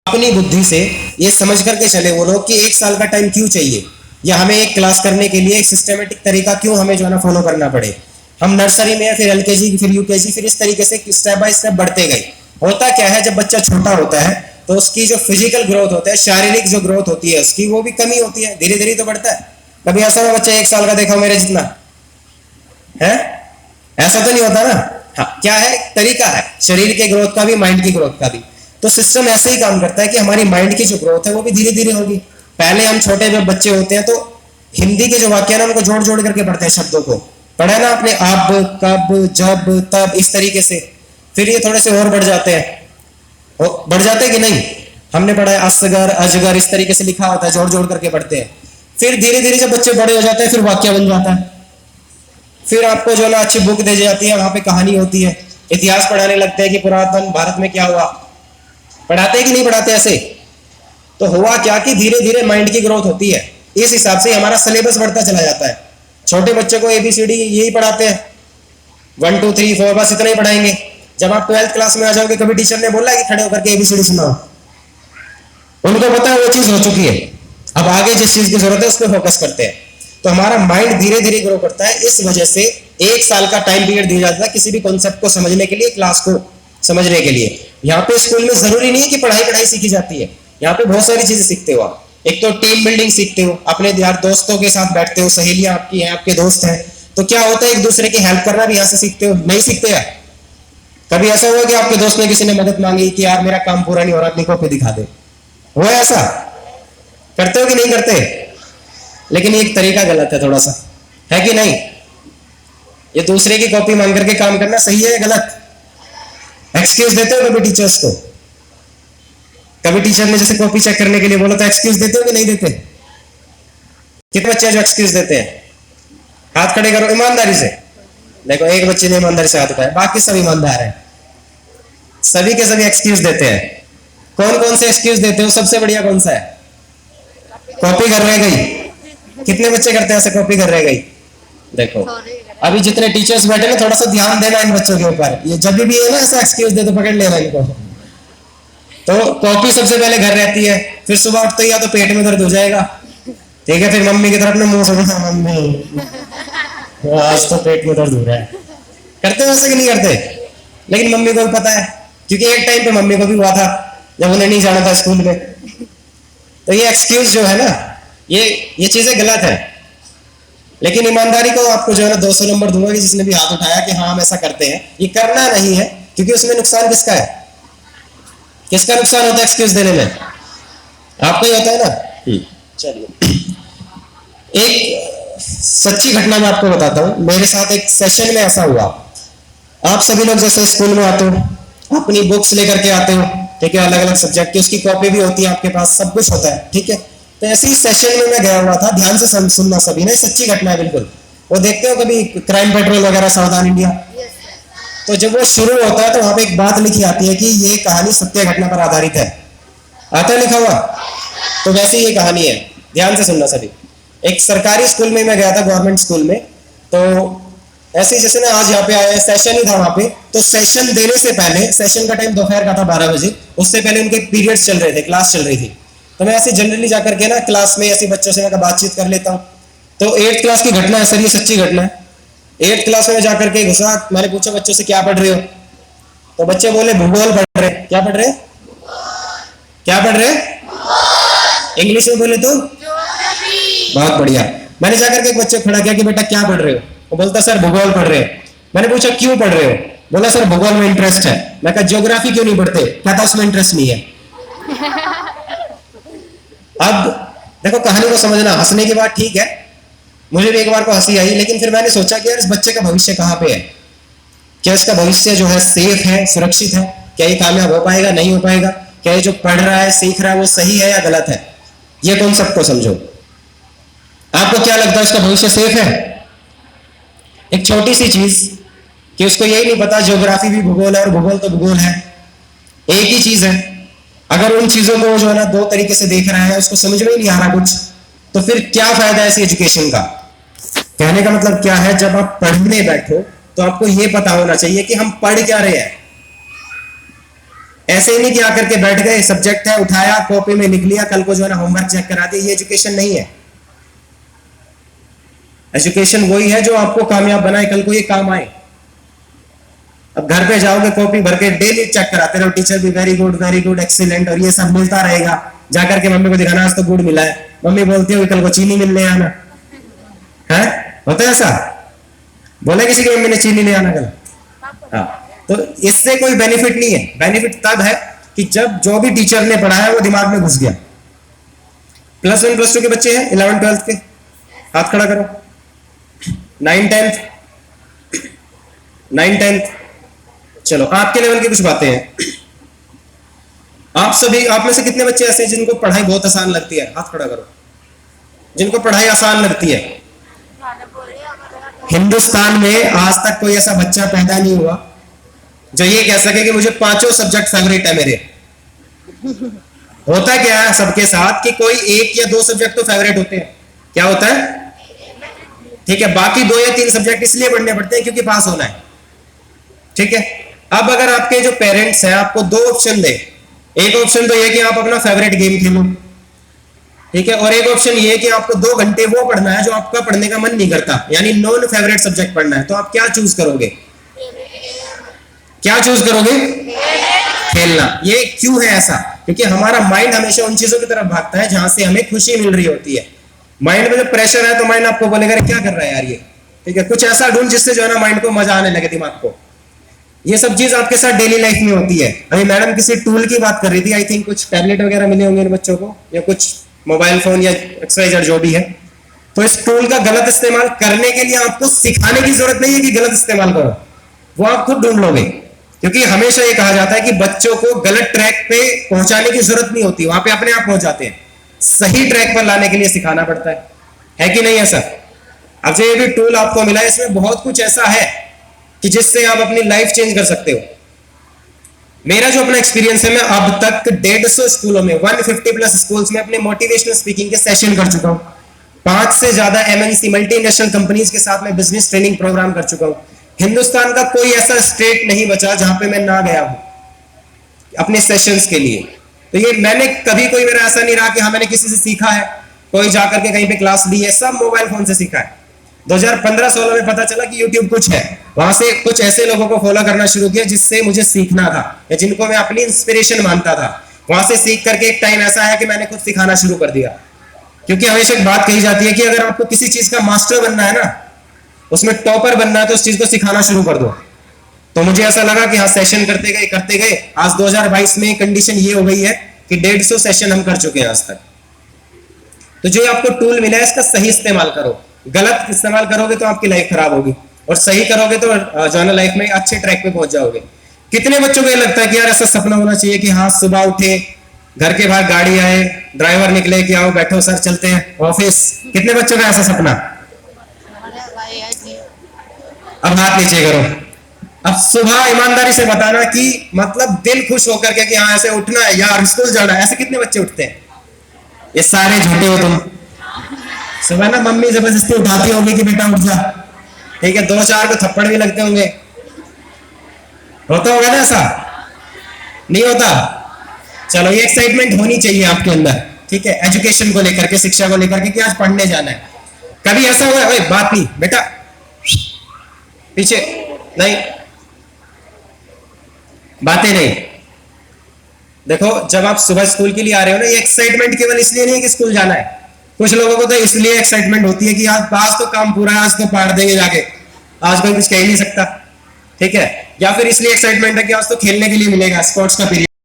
अपनी बुद्धि से ये समझ करके चले वो लोग कि 1 साल का टाइम क्यों चाहिए, या हमें एक क्लास करने के लिए एक सिस्टमेटिक तरीका क्यों हमें जो है ना फॉलो करना पड़े। हम नर्सरी में फिर एलकेजी फिर यूकेजी फिर इस तरीके से स्टेप बाय स्टेप बढ़ते गए। होता क्या है, जब बच्चा छोटा होता है तो उसकी जो फिजिकल ग्रोथ होता है, शारीरिक जो ग्रोथ होती है उसकी, वो भी कमी होती है, धीरे धीरे तो बढ़ता है। कभी ऐसा ना बच्चा 1 साल का देखा मेरे जितना है, ऐसा तो नहीं होता ना। हाँ, क्या है, तरीका है शरीर के ग्रोथ का भी, माइंड की ग्रोथ का भी। तो सिस्टम ऐसे ही काम करता है कि हमारी माइंड की जो ग्रोथ है वो भी धीरे धीरे होगी। पहले हम छोटे जब बच्चे होते हैं तो हिंदी के जो वाक्य ना उनको जोड़ जोड़ करके पढ़ते हैं, शब्दों को पढ़ा ना आपने, अब कब जब तब इस तरीके से। फिर ये थोड़े से और बढ़ जाते हैं, बढ़ जाते हैं कि नहीं, हमने पढ़ा है असगर अजगर इस तरीके से लिखा होता है, जोड़ जोड़ करके पढ़ते हैं। फिर धीरे धीरे जब बच्चे बड़े हो जाते हैं फिर वाक्य बन जाता है। फिर आपको जो ना अच्छी बुक दी जाती है, वहां पे कहानी होती है। इतिहास पढ़ाने लगते हैं कि पुरातन भारत में क्या हुआ, पढ़ाते हैं कि नहीं पढ़ाते ऐसे। तो हुआ क्या कि धीरे धीरे माइंड की ग्रोथ होती है, इस हिसाब से हमारा सिलेबस बढ़ता चला जाता है। छोटे बच्चे को एबीसीडी यही पढ़ाते हैं, 1 2 3 4 बस इतना ही पढ़ाएंगे। जब आप 12th क्लास में आ जाओगे, कभी टीचर ने बोला कि खड़े होकर के एबीसीडी सुनाओ, उनको पता है वो चीज हो चुकी है, अब आगे जिस चीज की जरूरत है उस पर फोकस करते हैं। तो हमारा माइंड धीरे धीरे ग्रो करता है। इस वजह से 1 साल का टाइम पीरियड दिया जाता है किसी भी कॉन्सेप्ट को समझने के लिए, क्लास को समझने के लिए। यहाँ पे स्कूल में जरूरी नहीं है कि पढ़ाई पढ़ाई सीखी जाती है, यहाँ पे बहुत सारी चीजें सीखते हो आप। एक तो टीम बिल्डिंग सीखते हो, अपने यार दोस्तों के साथ बैठते हो, सहेलियां आपकी हैं, आपके दोस्त हैं, तो क्या होता है एक दूसरे की हेल्प करना भी यहाँ से सीखते हो। नहीं सीखते यार, कभी ऐसा हुआ कि आपके दोस्त ने किसी ने मदद मांगी कि यार मेरा काम पूरा नहीं हो रहा, अपनी कॉपी दिखा दे, हुआ ऐसा? करते हो कि नहीं करते? लेकिन ये एक तरीका गलत है थोड़ा सा, है कि नहीं? ये दूसरे की कॉपी मांग करके काम करना सही है या गलत? एक्सक्यूज देते हो कभी टीचर्स को? कभी टीचर ने जैसे कॉपी चेक करने के लिए बोला तो एक्सक्यूज देते हो कि नहीं देते? कितने बच्चे जो एक्सक्यूज देते हैं? हाथ खड़े करो ईमानदारी से। देखो, एक बच्चे ने ईमानदारी से हाथ उठाया, बाकी सब ईमानदार है, सभी के सभी एक्सक्यूज देते हैं। कौन कौन से एक्सक्यूज देते हो? सबसे बढ़िया कौन सा है? कॉपी कर रह गई। कितने बच्चे करते हैं ऐसे, कॉपी कर रह गई? देखो, अभी जितने टीचर्स बैठे ना, थोड़ा सा ध्यान देना इन बच्चों के ऊपर। ये जब भी है ना ऐसा एक्सक्यूज दे तो पकड़ लेना इनको। तो कॉपी सबसे पहले घर रहती है, फिर सुबह उठते ही या तो पेट में दर्द हो जाएगा, ठीक है, फिर मम्मी की तरफ ना मुंह से, मम्मी आज तो पेट में दर्द हो रहा है। करते वैसे कि नहीं करते? लेकिन मम्मी को भी पता है, क्योंकि एक टाइम पे मम्मी को भी हुआ था जब उन्हें नहीं जाना था स्कूल में। तो ये एक्सक्यूज जो है ना, ये चीजें गलत है। लेकिन ईमानदारी को आपको जो है ना 200 नंबर दूंगा कि जिसने भी हाथ उठाया कि हाँ हम ऐसा करते हैं। ये करना नहीं है, क्योंकि उसमें नुकसान किसका है? किसका नुकसान होता है एक्सक्यूज देने में? आपको ही होता है ना। चलिए, एक सच्ची घटना मैं आपको बताता हूं। मेरे साथ एक सेशन में ऐसा हुआ, आप सभी लोग जैसे स्कूल में आते हो, अपनी बुक्स लेकर के आते हो, ठीक है, अलग अलग सब्जेक्ट की, उसकी कॉपी भी होती है आपके पास, सब कुछ होता है, ठीक है। तो ऐसे ही सेशन में मैं गया हुआ था, ध्यान से सुनना सभी ने, सच्ची घटना है बिल्कुल। वो देखते हो कभी क्राइम पेट्रोल वगैरह, सावधान इंडिया? तो जब वो शुरू होता है तो वहां पे एक बात लिखी आती है कि ये कहानी सत्य घटना पर आधारित है। आता है लिखा हुआ? तो वैसे ही ये कहानी है, ध्यान से सुनना सभी। एक सरकारी स्कूल में मैं गया था, गवर्नमेंट स्कूल में। तो ऐसे जैसे ना आज यहाँ पे आया, सेशन ही था वहां पे। तो सेशन देने से पहले, सेशन का टाइम दोपहर का था 12 बजे, उससे पहले उनके पीरियड्स चल रहे थे, क्लास चल रही थी। तो मैं ऐसे जनरली जाकर के ना क्लास में ऐसे बच्चों से मैं बातचीत कर लेता हूँ। तो 8th क्लास की घटना है सर, ये सच्ची घटना है। 8th क्लास में जाकर के घुसा, मैंने पूछा बच्चों से क्या पढ़ रहे हो? तो बच्चे बोले भूगोल पढ़ रहे। क्या पढ़ रहे? क्या पढ़ रहे? इंग्लिश में बोले तो बहुत बढ़िया। मैंने जाकर के एक बच्चे को खड़ा किया कि बेटा क्या पढ़ रहे हो? वो बोलता सर भूगोल पढ़ रहे हैं। मैंने पूछा क्यों पढ़ रहे हो? बोला सर भूगोल में इंटरेस्ट है। मैं कहा ज्योग्राफी क्यों नहीं पढ़ते? कहता उसमें इंटरेस्ट नहीं है। अब देखो, कहानी को समझना, हंसने की बात ठीक है, मुझे भी एक बार को हंसी आई, लेकिन फिर मैंने सोचा कि यार इस बच्चे का भविष्य कहाँ पे है? क्या इसका भविष्य जो है सेफ है, सुरक्षित है? क्या ये कामयाब हो पाएगा, नहीं हो पाएगा? क्या ये जो पढ़ रहा है, सीख रहा है, वो सही है या गलत है? ये कॉन्सेप्ट को समझो। आपको क्या लगता है उसका भविष्य सेफ है? एक छोटी सी चीज कि उसको यही नहीं पता ज्योग्राफी भी भूगोल है और भूगोल तो भूगोल है, एक ही चीज है। अगर उन चीजों को जो है ना 2 तरीके से देख रहा है, उसको समझ में ही नहीं आ रहा कुछ, तो फिर क्या फायदा है ऐसी एजुकेशन का? कहने का मतलब क्या है, जब आप पढ़ने बैठो तो आपको यह पता होना चाहिए कि हम पढ़ क्या रहे हैं। ऐसे ही नहीं कि आकर के बैठ गए, सब्जेक्ट है उठाया कॉपी में लिख लिया, कल को जो है ना होमवर्क चेक करा दिया, ये एजुकेशन नहीं है। एजुकेशन वही है जो आपको कामयाब बनाए, कल को ये काम आए। अब घर पे जाओगे कॉपी भर के डेली चेक कराते रहो, टीचर भी वेरी गुड एक्सीलेंट और ये सब मिलता रहेगा, जाकर के मम्मी को दिखाना आज तो गुड़ मिला है, मम्मी बोलती होगी कल को चीनी मिलने आना है, होता है ऐसा? बोले किसी की मम्मी ने चीनी ले आना कल? हाँ, तो इससे कोई बेनिफिट नहीं है। बेनिफिट तब है कि जब जो भी टीचर ने पढ़ाया वो दिमाग में घुस गया। प्लस 1 प्लस 2 के बच्चे हैं, 11 12 के हाथ खड़ा करो। 9 10th, चलो आपके लेवल की कुछ बातें हैं। आप में से कितने बच्चे ऐसे हैं जिनको पढ़ाई बहुत आसान लगती है? हाथ खड़ा करो। जिनको पढ़ाई आसान लगती है। हिंदुस्तान में आज तक कोई ऐसा बच्चा पैदा नहीं हुआ जो ये कह सके कि मुझे 5 सब्जेक्ट फेवरेट है मेरे। होता क्या है सबके साथ कि कोई 1 या 2 सब्जेक्ट तो फेवरेट होते हैं। क्या होता है? ठीक है, बाकी 2 या 3 सब्जेक्ट इसलिए पढ़ने पड़ते हैं क्योंकि पास होना है। ठीक है, अब अगर आपके जो पेरेंट्स हैं आपको 2 ऑप्शन दे, एक ऑप्शन तो ये कि आप अपना फेवरेट गेम खेलो, ठीक है, और एक ऑप्शन ये कि आपको 2 घंटे वो पढ़ना है जो आपका पढ़ने का मन नहीं करता, यानी नॉन फेवरेट सब्जेक्ट पढ़ना है, तो आप क्या चूज करोगे? क्या चूज करोगे? खेलना। ये क्यों है ऐसा? क्योंकि हमारा माइंड हमेशा उन चीजों की तरफ भागता है जहां से हमें खुशी मिल रही होती है। माइंड में जब प्रेशर है तो माइंड आपको बोलेगा क्या कर रहा है यार ये, ठीक है, कुछ ऐसा ढूंढ जिससे जो है ना माइंड को मजा आने लगे, दिमाग को। ये सब चीज आपके साथ डेली लाइफ में होती है। अभी मैडम किसी टूल की बात कर रही थी, आई थिंक कुछ टैबलेट वगैरह मिले होंगे इन बच्चों को, या कुछ मोबाइल फोन या एक्सरसाइज जो भी है। तो इस टूल का गलत इस्तेमाल करने के लिए आपको सिखाने की जरूरत नहीं है कि गलत इस्तेमाल करो, वो आप खुद ढूंढ लोगे। क्योंकि हमेशा ये कहा जाता है कि बच्चों को गलत ट्रैक पे पहुंचाने की जरूरत नहीं होती, वहां पे अपने आप पहुंच जाते हैं। सही ट्रैक पर लाने के लिए सिखाना पड़ता है कि नहीं ऐसा? अब जो ये भी टूल आपको मिला है इसमें बहुत कुछ ऐसा है कि जिससे आप अपनी लाइफ चेंज कर सकते हो। मेरा जो अपना एक्सपीरियंस है, मैं अब तक 150 स्कूलों में 150 प्लस स्कूल्स में अपने मोटिवेशनल स्पीकिंग के सेशन कर चुका हूं। 5 से ज्यादा एमएनसी मल्टीनेशनल कंपनीज के साथ मैं बिजनेस ट्रेनिंग प्रोग्राम कर चुका हूं। हिंदुस्तान का कोई ऐसा स्टेट नहीं बचा जहां पे मैं ना गया हूं अपने सेशंस के लिए। तो ये मैंने कभी कोई मेरा ऐसा नहीं रहा कि हाँ मैंने किसी से सीखा है, कोई जाकर के कहीं पे क्लास ली है, सब मोबाइल फोन से सीखा है। 2015-16 में पता चला कि YouTube कुछ है, वहां से कुछ ऐसे लोगों को फॉलो करना शुरू किया जिससे मुझे सीखना था या जिनको मैं अपनी इंस्पिरेशन मानता था। वहां से सीख करके एक टाइम ऐसा है कि मैंने खुद सिखाना शुरू कर दिया। क्योंकि हमेशा एक बात कही जाती है कि अगर आपको किसी चीज का मास्टर बनना है ना, उसमें टॉपर बनना है, तो उस चीज को सिखाना शुरू कर दो। तो मुझे ऐसा लगा कि हाँ सेशन करते गए आज 2022 में कंडीशन ये हो गई है कि 150 सेशन हम कर चुके हैं आज तक। तो जो आपको टूल मिला है इसका सही इस्तेमाल करो। गलत इस्तेमाल करोगे तो आपकी लाइफ खराब होगी, और सही करोगे तो जो है लाइफ में अच्छे ट्रैक पे पहुंच जाओगे। कितने बच्चों को ये लगता है कि यार ऐसा सपना होना चाहिए कि हाँ सुबह उठे, घर के बाहर गाड़ी आए, ड्राइवर निकले कि आओ बैठो सर चलते हैं ऑफिस? कितने बच्चों का ऐसा सपना? अब हाथ नीचे करो। अब सुबह ईमानदारी से बताना कि मतलब दिल खुश होकर के कि हाँ ऐसे उठना है यार, स्कूल जाना है, ऐसे कितने बच्चे उठते हैं? ये सारे झूठे हो तुम। सुबह ना मम्मी जबरदस्ती उठाती होगी कि बेटा उठ जा, ठीक है, 2-4 को थप्पड़ भी लगते होंगे। होता होगा ना ऐसा? नहीं होता? चलो ये एक्साइटमेंट होनी चाहिए आपके अंदर, ठीक है, एजुकेशन को लेकर के, शिक्षा को लेकर के कि आज पढ़ने जाना है। कभी ऐसा हुआ है बात नहीं बेटा पीछे नहीं, बातें नहीं। देखो जब आप सुबह स्कूल के लिए आ रहे हो ना, ये एक्साइटमेंट केवल इसलिए नहीं कि स्कूल जाना है। कुछ लोगों को तो इसलिए एक्साइटमेंट होती है कि आज तो काम पूरा है, आज तो पार देंगे जाके, आज कोई कुछ कह ही नहीं सकता, ठीक है, या फिर इसलिए एक्साइटमेंट है कि आज तो खेलने के लिए मिलेगा, स्पोर्ट्स का पीरियड।